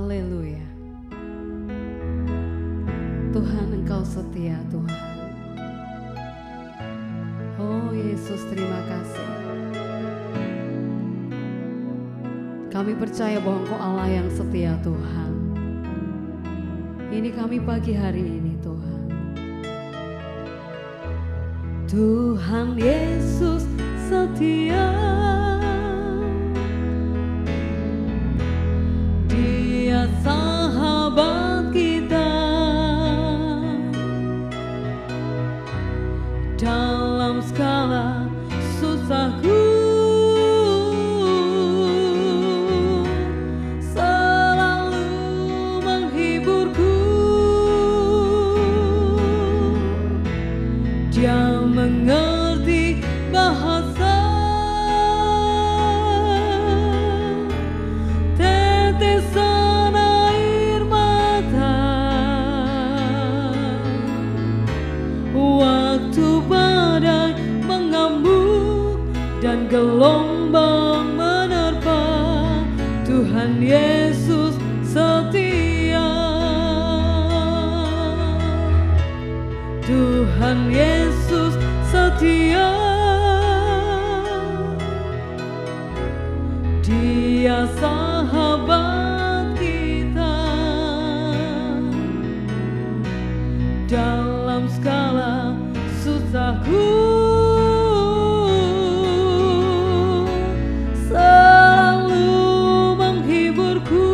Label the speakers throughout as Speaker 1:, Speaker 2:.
Speaker 1: Haleluya. Tuhan, Engkau setia Tuhan. Oh Yesus, terima kasih. Kami percaya bahwa Engkau Allah yang setia Tuhan. Ini kami pagi hari ini Tuhan. Tuhan Yesus setia. Dia sahabat kita dalam segala susahku. Selalu menghiburku. Dia mengerti bahasa tetesan air mata waktu badai mengamuk dan gelombang menerpa. Tuhan Yesus setia. Tuhan Yesus setia. Dia sahabat kita dalam segala susahku. Selalu menghiburku.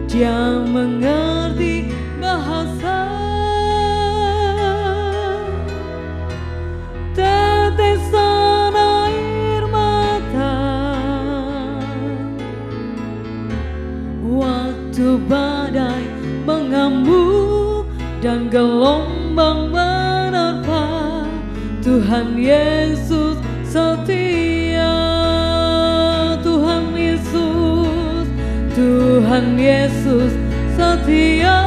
Speaker 1: Dia mengerti bahasa tetesan air mata waktu badai mengamuk dan gelombang menerpa. Tuhan Yesus setia. Tuhan Yesus, Tuhan Yesus setia.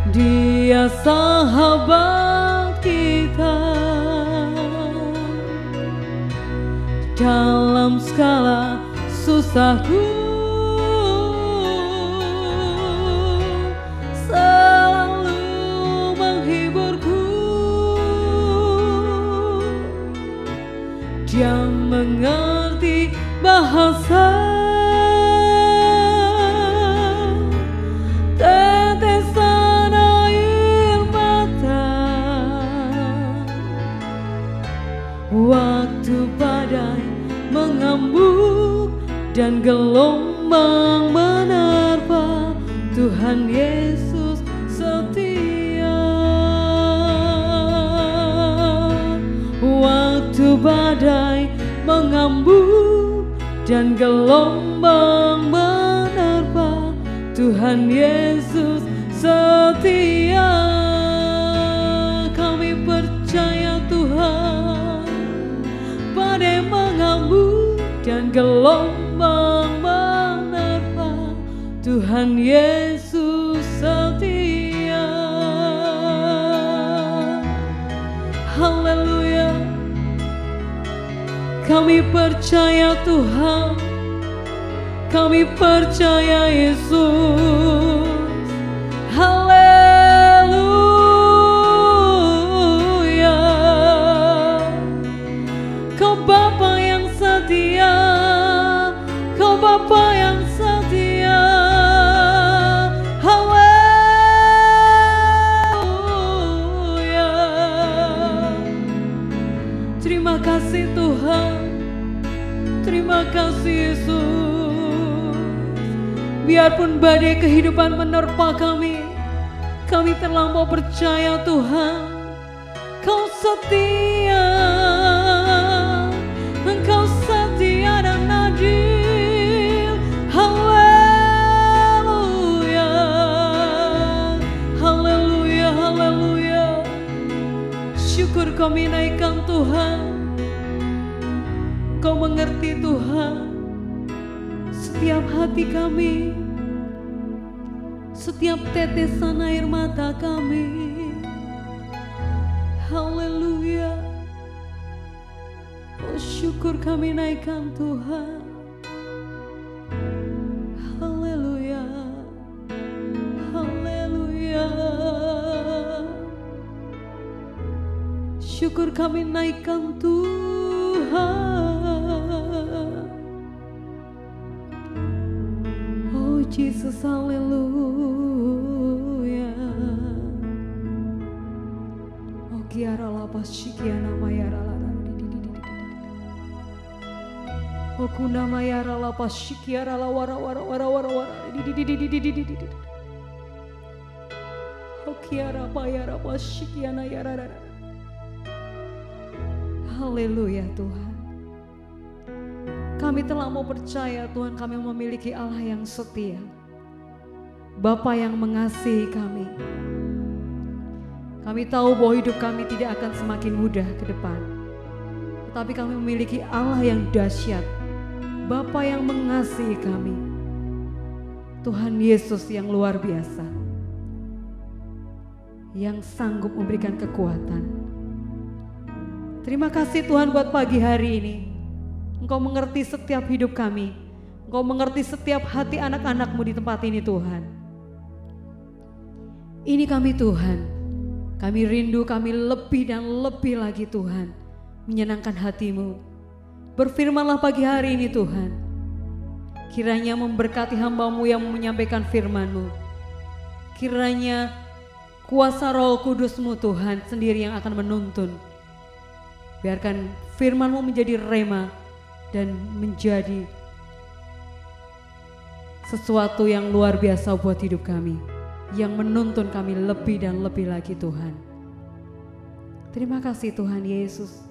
Speaker 1: Dia sahabat kita dalam segala susahku. Selalu menghiburku. Dia mengerti bahasa tetesan air mata waktu badai mengamuk dan gelombang menerpa. Tuhan Yesus setia. Waktu badai mengamuk dan gelombang menerpa. Tuhan Yesus setia. Kami percaya Tuhan, badai mengamuk dan gelombang menerpa. Tuhan Yesus setia. Haleluya. Kami percaya Tuhan, kami percaya Yesus. Haleluya. Kau Bapa yang setia, Kau Bapa yang setia. Haleluya. Terima kasih Tuhan, terima kasih Yesus. Biarpun badai kehidupan menerpa kami, kami terlampau percaya Tuhan, Kau setia. Engkau setia dan adil. Haleluya. Haleluya. Haleluya. Syukur kami naikkan Tuhan. Kau mengerti Tuhan setiap hati kami, setiap tetesan air mata kami. Haleluya. Oh, syukur kami naikkan Tuhan. Haleluya, haleluya. Syukur kami naikkan Tuhan. Oh Jesus, haleluya. Oh kiara lapas shikiana mayara lara. Oh kuna mayara lapas shikiara la wara wara wara wara wara. Oh kiara mayara pas shikiana yara lara. Haleluya Tuhan. Kami telah mau percaya Tuhan, kami memiliki Allah yang setia, Bapa yang mengasihi kami. Kami tahu bahwa hidup kami tidak akan semakin mudah ke depan, tetapi kami memiliki Allah yang dahsyat, Bapa yang mengasihi kami, Tuhan Yesus yang luar biasa, yang sanggup memberikan kekuatan. Terima kasih Tuhan buat pagi hari ini. Engkau mengerti setiap hidup kami. Engkau mengerti setiap hati anak-anak-Mu di tempat ini Tuhan. Ini kami Tuhan. Kami rindu, kami lebih dan lebih lagi Tuhan menyenangkan hati-Mu. Berfirmanlah pagi hari ini Tuhan. Kiranya memberkati hamba-Mu yang menyampaikan firman-Mu. Kiranya kuasa Roh Kudus-Mu Tuhan sendiri yang akan menuntun. Biarkan firman-Mu menjadi rema dan menjadi sesuatu yang luar biasa buat hidup kami, yang menuntun kami lebih dan lebih lagi Tuhan. Terima kasih Tuhan Yesus.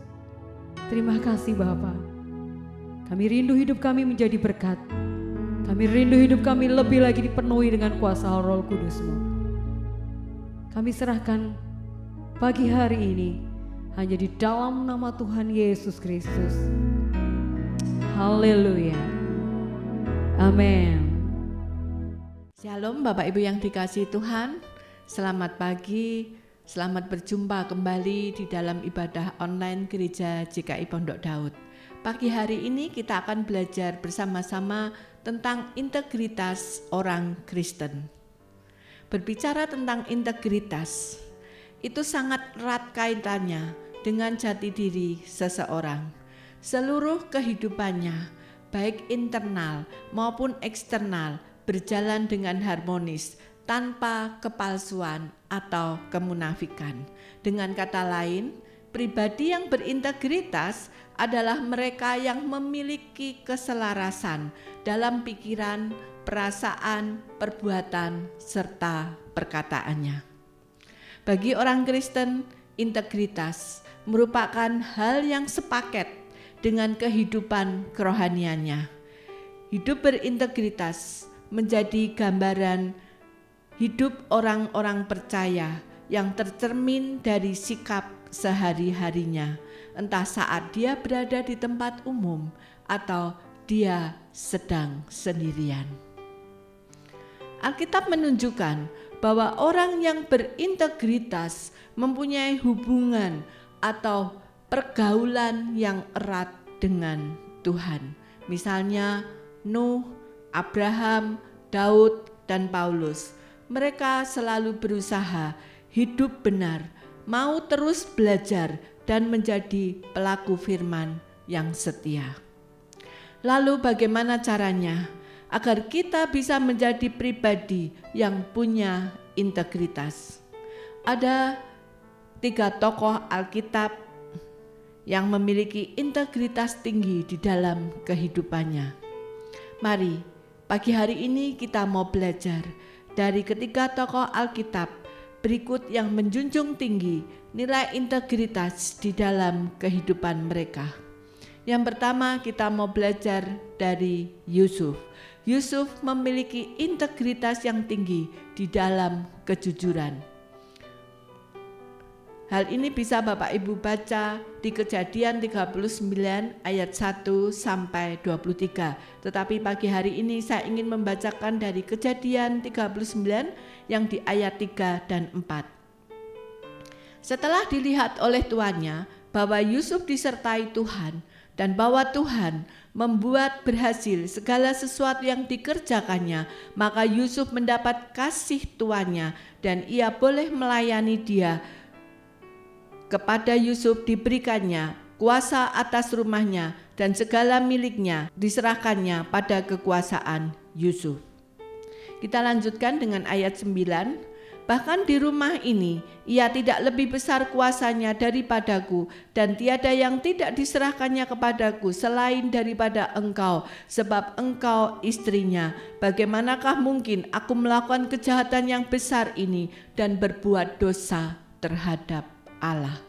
Speaker 1: Terima kasih Bapa. Kami rindu hidup kami menjadi berkat. Kami rindu hidup kami lebih lagi dipenuhi dengan kuasa Roh Kudus-Mu. Kami serahkan pagi hari ini hanya di dalam nama Tuhan Yesus Kristus. Haleluya. Amin.
Speaker 2: Shalom Bapak Ibu yang dikasihi Tuhan. Selamat pagi, selamat berjumpa kembali di dalam ibadah online Gereja GKI Pondok Daud. Pagi hari ini kita akan belajar bersama-sama tentang integritas orang Kristen. Berbicara tentang integritas, itu sangat erat kaitannya dengan jati diri seseorang. Seluruh kehidupannya, baik internal maupun eksternal, berjalan dengan harmonis, tanpa kepalsuan atau kemunafikan. Dengan kata lain, pribadi yang berintegritas adalah mereka yang memiliki keselarasan dalam pikiran, perasaan, perbuatan, serta perkataannya. Bagi orang Kristen, integritas merupakan hal yang sepaket dengan kehidupan kerohaniannya. Hidup berintegritas menjadi gambaran hidup orang-orang percaya yang tercermin dari sikap sehari-harinya, entah saat dia berada di tempat umum atau dia sedang sendirian. Alkitab menunjukkan bahwa orang yang berintegritas mempunyai hubungan atau pergaulan yang erat dengan Tuhan. Misalnya Nuh, Abraham, Daud, dan Paulus. Mereka selalu berusaha hidup benar, mau terus belajar dan menjadi pelaku firman yang setia. Lalu bagaimana caranya agar kita bisa menjadi pribadi yang punya integritas? Ada 3 tokoh Alkitab yang memiliki integritas tinggi di dalam kehidupannya. Mari pagi hari ini kita mau belajar dari ketiga tokoh Alkitab berikut yang menjunjung tinggi nilai integritas di dalam kehidupan mereka. Yang pertama kita mau belajar dari Yusuf. Yusuf memiliki integritas yang tinggi di dalam kejujuran. Hal ini bisa Bapak Ibu baca di Kejadian 39 ayat 1 sampai 23. Tetapi pagi hari ini saya ingin membacakan dari Kejadian 39 yang di ayat 3 dan 4. Setelah dilihat oleh tuannya bahwa Yusuf disertai Tuhan, dan bahwa Tuhan membuat berhasil segala sesuatu yang dikerjakannya, maka Yusuf mendapat kasih tuannya dan ia boleh melayani dia. Kepada Yusuf diberikannya kuasa atas rumahnya dan segala miliknya diserahkannya pada kekuasaan Yusuf. Kita lanjutkan dengan ayat 9. Bahkan di rumah ini ia tidak lebih besar kuasanya daripadaku, dan tiada yang tidak diserahkannya kepadaku selain daripada engkau, sebab engkau istrinya. Bagaimanakah mungkin aku melakukan kejahatan yang besar ini dan berbuat dosa terhadap Allah?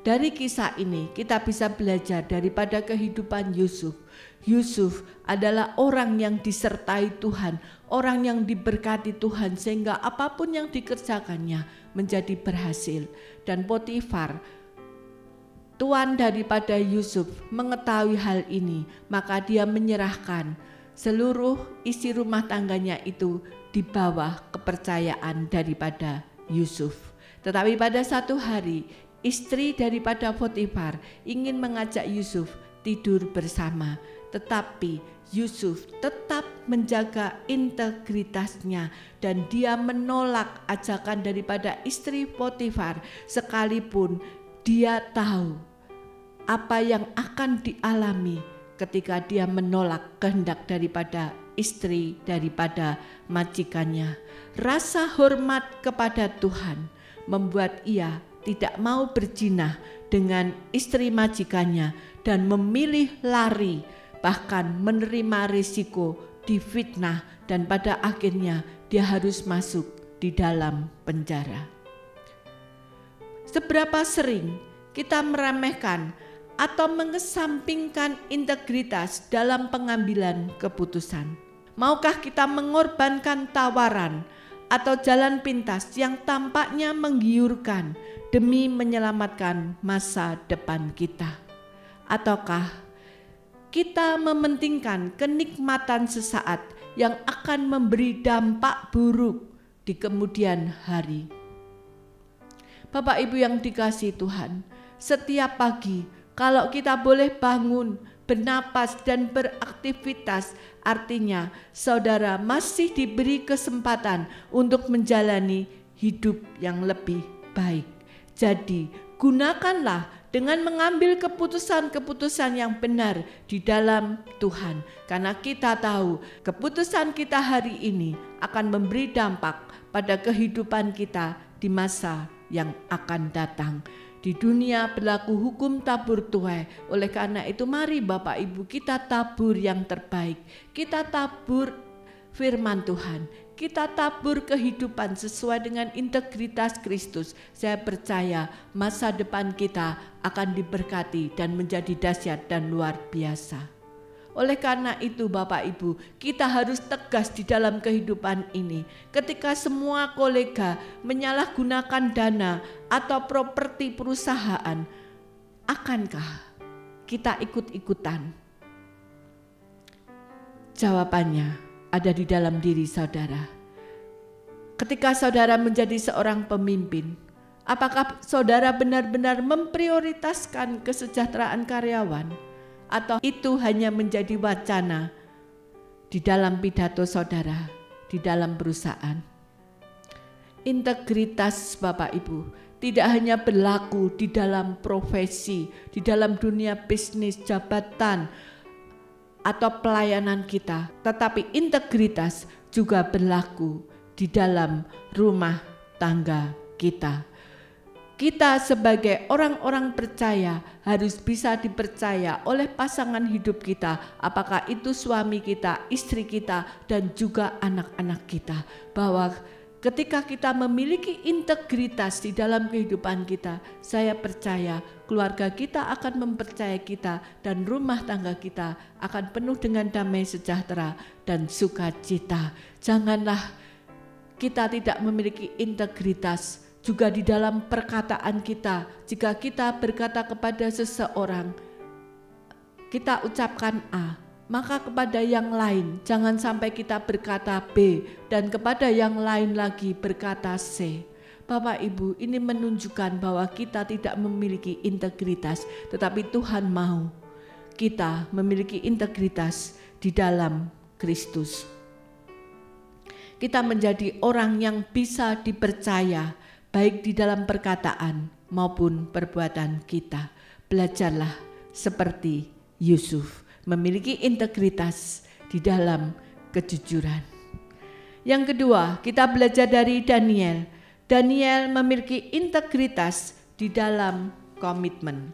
Speaker 2: Dari kisah ini kita bisa belajar daripada kehidupan Yusuf. Yusuf adalah orang yang disertai Tuhan, orang yang diberkati Tuhan, sehingga apapun yang dikerjakannya menjadi berhasil. Dan Potifar, tuan daripada Yusuf, mengetahui hal ini, maka dia menyerahkan seluruh isi rumah tangganya itu di bawah kepercayaan daripada Yusuf. Tetapi pada satu hari, istri daripada Potifar ingin mengajak Yusuf tidur bersama, tetapi Yusuf tetap menjaga integritasnya dan dia menolak ajakan daripada istri Potifar, sekalipun dia tahu apa yang akan dialami ketika dia menolak kehendak daripada istri daripada majikannya. Rasa hormat kepada Tuhan membuat ia tidak mau berzina dengan istri majikannya dan memilih lari, bahkan menerima risiko difitnah, dan pada akhirnya dia harus masuk di dalam penjara. Seberapa sering kita meremehkan atau mengesampingkan integritas dalam pengambilan keputusan? Maukah kita mengorbankan tawaran atau jalan pintas yang tampaknya menggiurkan demi menyelamatkan masa depan kita? Ataukah kita mementingkan kenikmatan sesaat yang akan memberi dampak buruk di kemudian hari? Bapak Ibu yang dikasihi Tuhan, setiap pagi kalau kita boleh bangun, bernapas dan beraktivitas, artinya saudara masih diberi kesempatan untuk menjalani hidup yang lebih baik. Jadi gunakanlah dengan mengambil keputusan-keputusan yang benar di dalam Tuhan. Karena kita tahu keputusan kita hari ini akan memberi dampak pada kehidupan kita di masa yang akan datang. Di dunia berlaku hukum tabur tuai. Oleh karena itu mari Bapak Ibu kita tabur yang terbaik. Kita tabur firman Tuhan. Kita tabur kehidupan sesuai dengan integritas Kristus. Saya percaya masa depan kita akan diberkati dan menjadi dahsyat dan luar biasa. Oleh karena itu Bapak Ibu, kita harus tegas di dalam kehidupan ini. Ketika semua kolega menyalahgunakan dana atau properti perusahaan, akankah kita ikut-ikutan? Jawabannya ada di dalam diri saudara. Ketika saudara menjadi seorang pemimpin, apakah saudara benar-benar memprioritaskan kesejahteraan karyawan, atau itu hanya menjadi wacana di dalam pidato saudara di dalam perusahaan? Integritas Bapak Ibu tidak hanya berlaku di dalam profesi, di dalam dunia bisnis, jabatan, atau pelayanan kita, tetapi integritas juga berlaku di dalam rumah tangga kita. Kita sebagai orang-orang percaya harus bisa dipercaya oleh pasangan hidup kita, apakah itu suami kita, istri kita, dan juga anak-anak kita, bahwa ketika kita memiliki integritas di dalam kehidupan kita, saya percaya keluarga kita akan mempercayai kita dan rumah tangga kita akan penuh dengan damai sejahtera dan sukacita. Janganlah kita tidak memiliki integritas juga di dalam perkataan kita. Jika kita berkata kepada seseorang, kita ucapkan A, maka kepada yang lain jangan sampai kita berkata B, dan kepada yang lain lagi berkata C. Bapak Ibu, ini menunjukkan bahwa kita tidak memiliki integritas, tetapi Tuhan mau kita memiliki integritas di dalam Kristus. Kita menjadi orang yang bisa dipercaya baik di dalam perkataan maupun perbuatan kita. Belajarlah seperti Yusuf, memiliki integritas di dalam kejujuran. Yang kedua, kita belajar dari Daniel. Daniel memiliki integritas di dalam komitmen.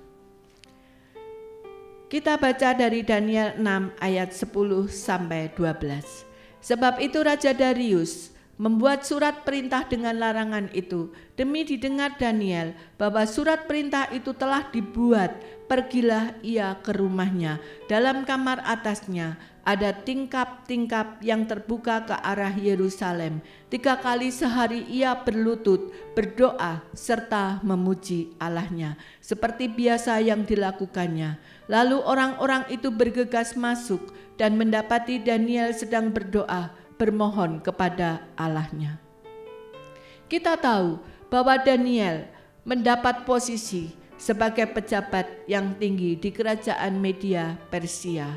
Speaker 2: Kita baca dari Daniel 6 ayat 10 sampai 12. Sebab itu Raja Darius membuat surat perintah dengan larangan itu demi didengar Daniel bahwa surat perintah itu telah dibuat. Pergilah ia ke rumahnya. Dalam kamar atasnya ada tingkap-tingkap yang terbuka ke arah Yerusalem. 3 kali sehari ia berlutut, berdoa serta memuji Allahnya seperti biasa yang dilakukannya. Lalu orang-orang itu bergegas masuk dan mendapati Daniel sedang berdoa, bermohon kepada Allahnya. Kita tahu bahwa Daniel mendapat posisi sebagai pejabat yang tinggi di kerajaan Media Persia.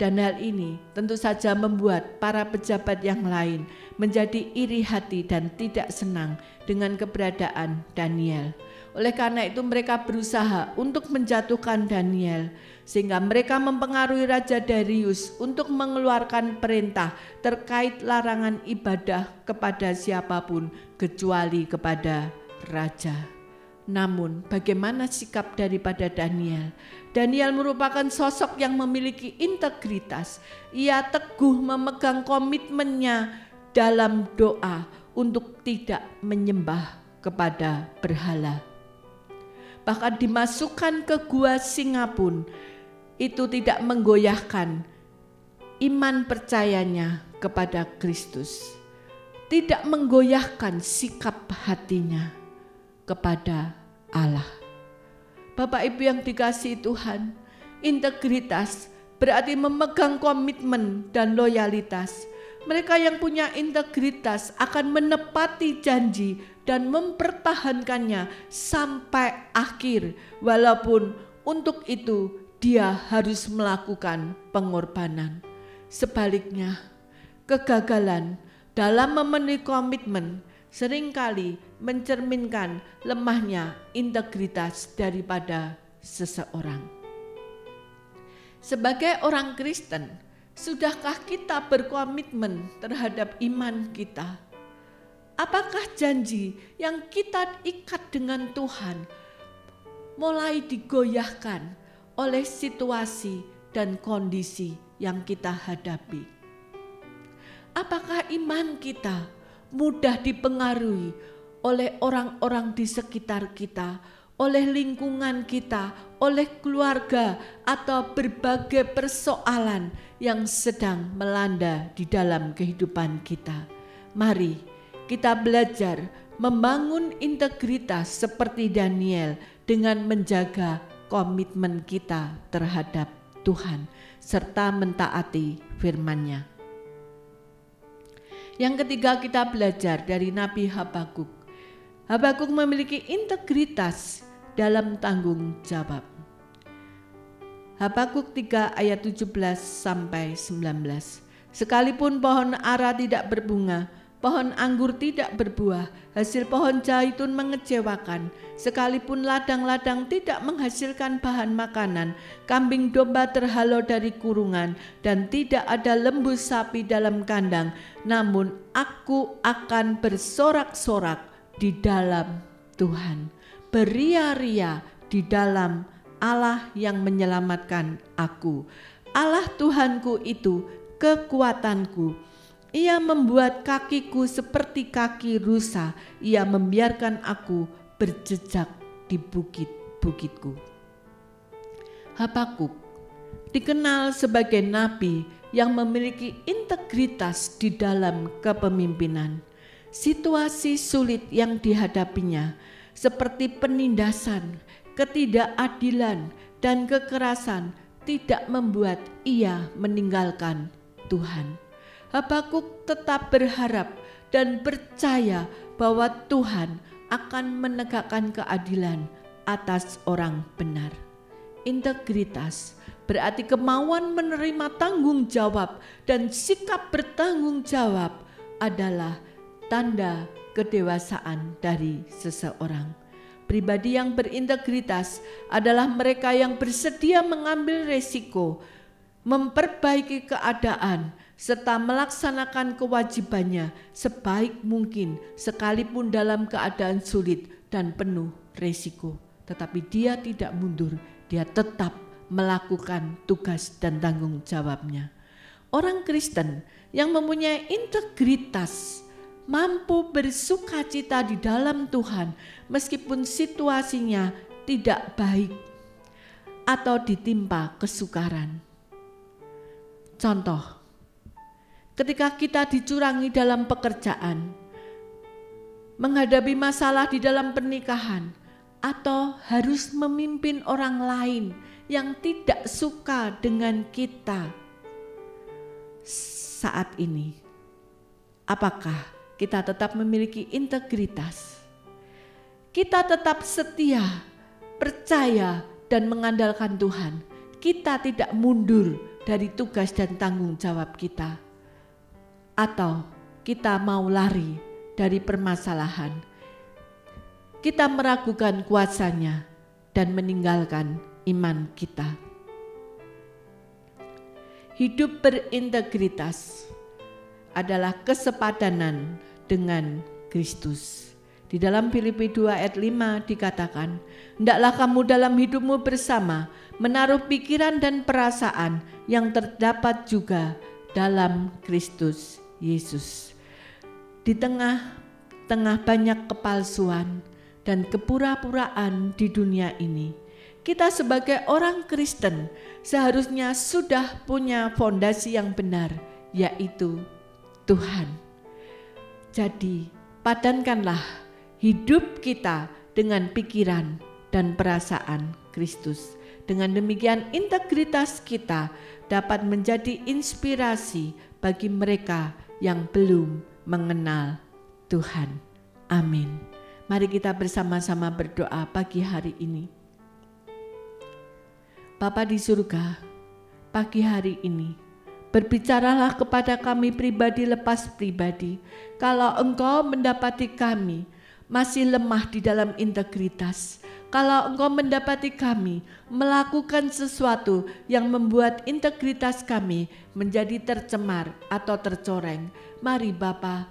Speaker 2: Dan hal ini tentu saja membuat para pejabat yang lain menjadi iri hati dan tidak senang dengan keberadaan Daniel. Oleh karena itu mereka berusaha untuk menjatuhkan Daniel, sehingga mereka mempengaruhi Raja Darius untuk mengeluarkan perintah terkait larangan ibadah kepada siapapun kecuali kepada raja. Namun bagaimana sikap daripada Daniel? Daniel merupakan sosok yang memiliki integritas. Ia teguh memegang komitmennya dalam doa untuk tidak menyembah kepada berhala. Bahkan dimasukkan ke gua singa pun itu tidak menggoyahkan iman percayanya kepada Kristus. Tidak menggoyahkan sikap hatinya kepada Allah. Bapak Ibu yang dikasihi Tuhan, integritas berarti memegang komitmen dan loyalitas. Mereka yang punya integritas akan menepati janji dan mempertahankannya sampai akhir, walaupun untuk itu dia harus melakukan pengorbanan. Sebaliknya, kegagalan dalam memenuhi komitmen seringkali mencerminkan lemahnya integritas daripada seseorang. Sebagai orang Kristen, sudahkah kita berkomitmen terhadap iman kita? Apakah janji yang kita ikat dengan Tuhan mulai digoyahkan oleh situasi dan kondisi yang kita hadapi? Apakah iman kita mudah dipengaruhi oleh orang-orang di sekitar kita, oleh lingkungan kita, oleh keluarga, atau berbagai persoalan yang sedang melanda di dalam kehidupan kita? Mari kita belajar membangun integritas seperti Daniel dengan menjaga komitmen kita terhadap Tuhan serta mentaati firman-Nya. Yang ketiga, kita belajar dari Nabi Habakuk. Habakuk memiliki integritas dalam tanggung jawab. Habakuk 3 ayat 17 sampai 19. Sekalipun pohon ara tidak berbunga, pohon anggur tidak berbuah, hasil pohon zaitun mengecewakan, sekalipun ladang-ladang tidak menghasilkan bahan makanan, kambing domba terhalau dari kurungan, dan tidak ada lembu sapi dalam kandang, namun aku akan bersorak-sorak di dalam Tuhan, beria-ria di dalam Allah yang menyelamatkan aku. Allah Tuhanku itu kekuatanku. Ia membuat kakiku seperti kaki rusa. Ia membiarkan aku berjejak di bukit-bukitku. Habakuk dikenal sebagai nabi yang memiliki integritas di dalam kepemimpinan. Situasi sulit yang dihadapinya seperti penindasan, ketidakadilan, dan kekerasan tidak membuat ia meninggalkan Tuhan. Habakuk tetap berharap dan percaya bahwa Tuhan akan menegakkan keadilan atas orang benar. Integritas berarti kemauan menerima tanggung jawab dan sikap bertanggung jawab adalah tanda kedewasaan dari seseorang. Pribadi yang berintegritas adalah mereka yang bersedia mengambil resiko, memperbaiki keadaan, serta melaksanakan kewajibannya sebaik mungkin sekalipun dalam keadaan sulit dan penuh resiko. Tetapi dia tidak mundur, dia tetap melakukan tugas dan tanggung jawabnya. Orang Kristen yang mempunyai integritas mampu bersukacita di dalam Tuhan meskipun situasinya tidak baik atau ditimpa kesukaran. Contoh, ketika kita dicurangi dalam pekerjaan, menghadapi masalah di dalam pernikahan, atau harus memimpin orang lain yang tidak suka dengan kita saat ini, apakah kita tetap memiliki integritas? Kita tetap setia, percaya, dan mengandalkan Tuhan. Kita tidak mundur dari tugas dan tanggung jawab kita, atau kita mau lari dari permasalahan? Kita meragukan kuasanya dan meninggalkan iman kita. Hidup berintegritas adalah kesepadanan dengan Kristus. Di dalam Filipi 2 ayat 5 dikatakan, hendaklah kamu dalam hidupmu bersama menaruh pikiran dan perasaan yang terdapat juga dalam Kristus Yesus. Di tengah banyak kepalsuan dan kepura-puraan di dunia ini, kita sebagai orang Kristen seharusnya sudah punya fondasi yang benar, yaitu Tuhan. Jadi padankanlah hidup kita dengan pikiran dan perasaan Kristus. Dengan demikian integritas kita dapat menjadi inspirasi bagi mereka yang belum mengenal Tuhan. Amin. Mari kita bersama-sama berdoa pagi hari ini. Bapa di surga, pagi hari ini berbicaralah kepada kami pribadi lepas pribadi. Kalau Engkau mendapati kami masih lemah di dalam integritas, kalau Engkau mendapati kami melakukan sesuatu yang membuat integritas kami menjadi tercemar atau tercoreng, mari Bapa,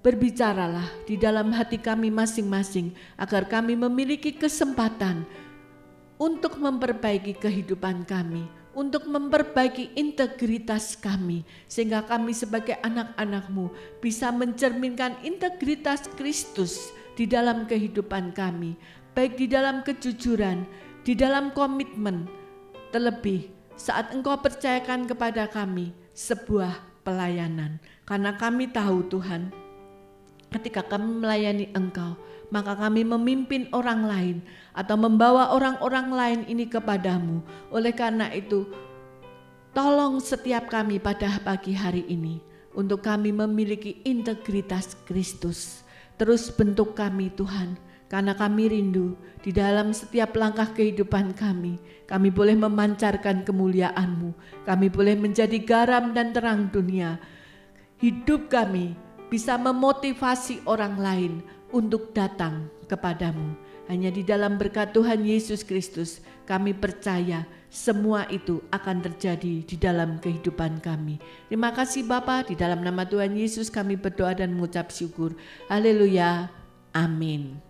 Speaker 2: berbicaralah di dalam hati kami masing-masing agar kami memiliki kesempatan untuk memperbaiki kehidupan kami, untuk memperbaiki integritas kami, sehingga kami sebagai anak-anak-Mu bisa mencerminkan integritas Kristus di dalam kehidupan kami, baik di dalam kejujuran, di dalam komitmen, terlebih saat Engkau percayakan kepada kami sebuah pelayanan. Karena kami tahu Tuhan, ketika kami melayani Engkau, maka kami memimpin orang lain atau membawa orang-orang lain ini kepadamu. Oleh karena itu, tolong setiap kami pada pagi hari ini untuk kami memiliki integritas Kristus. Terus bentuk kami Tuhan, karena kami rindu di dalam setiap langkah kehidupan kami boleh memancarkan kemuliaan-Mu, kami boleh menjadi garam dan terang dunia. Hidup kami bisa memotivasi orang lain untuk datang kepadamu. Hanya di dalam berkat Tuhan Yesus Kristus kami percaya semua itu akan terjadi di dalam kehidupan kami. Terima kasih Bapa, di dalam nama Tuhan Yesus kami berdoa dan mengucap syukur. Haleluya. Amin.